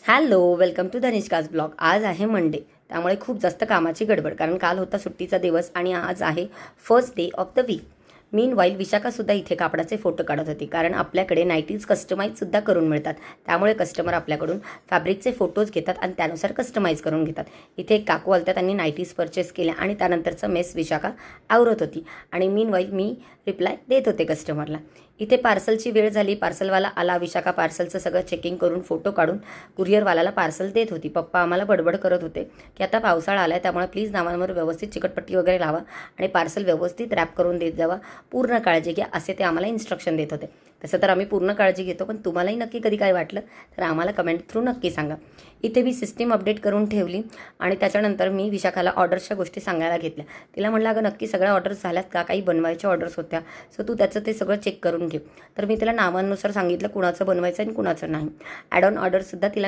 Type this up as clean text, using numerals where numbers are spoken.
Hello, welcome to धनिष्काज blog. आज आहे मंडे, त्यामुळे खूप जास्त कामाची गडबड, कारण काल होता सुट्टीचा दिवस आणि आज आहे first day of the week. Meanwhile विशाखासुद्धा इथे कापडाचे फोटो काढत होती, कारण आपल्याकडे नाईटीज कस्टमाईजसुद्धा करून मिळतात. त्यामुळे कस्टमर आपल्याकडून फॅब्रिकचे फोटोज घेतात आणि त्यानुसार कस्टमाईज करून घेतात. इथे एक काकू आलत्या, त्यांनी नाईटीज परचेस केल्या आणि त्यानंतरचं मेस विशाखा आवरत होती आणि मीनवाईल मी रिप्लाय देत होते कस्टमरला. इथे पार्सलची वेळ झाली, पार्सलवाला आला. विशाखा पार्सलचं सगळं चेकिंग करून फोटो काढून कुरिअरवाल्याला पार्सल देत होती. पप्पा आम्हाला बडबड करत होते की आता पावसाळा आला आहे, त्यामुळे प्लीज नावांवर व्यवस्थित चिकटपट्टी वगैरे लावा आणि पार्सल व्यवस्थित रॅप करून देत जावा, पूर्ण काळजी घ्या, असे ते आम्हाला इन्स्ट्रक्शन देत होते. तसं तर आम्ही पूर्ण काळजी घेतो, पण तुम्हालाही नक्की कधी काय वाटलं तर आम्हाला कमेंट थ्रू नक्की सांगा. इथे मी सिस्टीम अपडेट करून ठेवली आणि त्याच्यानंतर मी विशाखाला ऑर्डर्सच्या गोष्टी सांगायला घेतल्या. तिला म्हटलं, अगं नक्की सगळ्या ऑर्डर्स झाल्यात का, काही बनवायच्या ऑर्डर्स होत्या, सो तू त्याचं ते सगळं चेक करून घे. तर मी तिला नावांनुसार सांगितलं कुणाचं बनवायचं आणि कुणाचं नाही. ॲड ऑन ऑर्डरसुद्धा तिला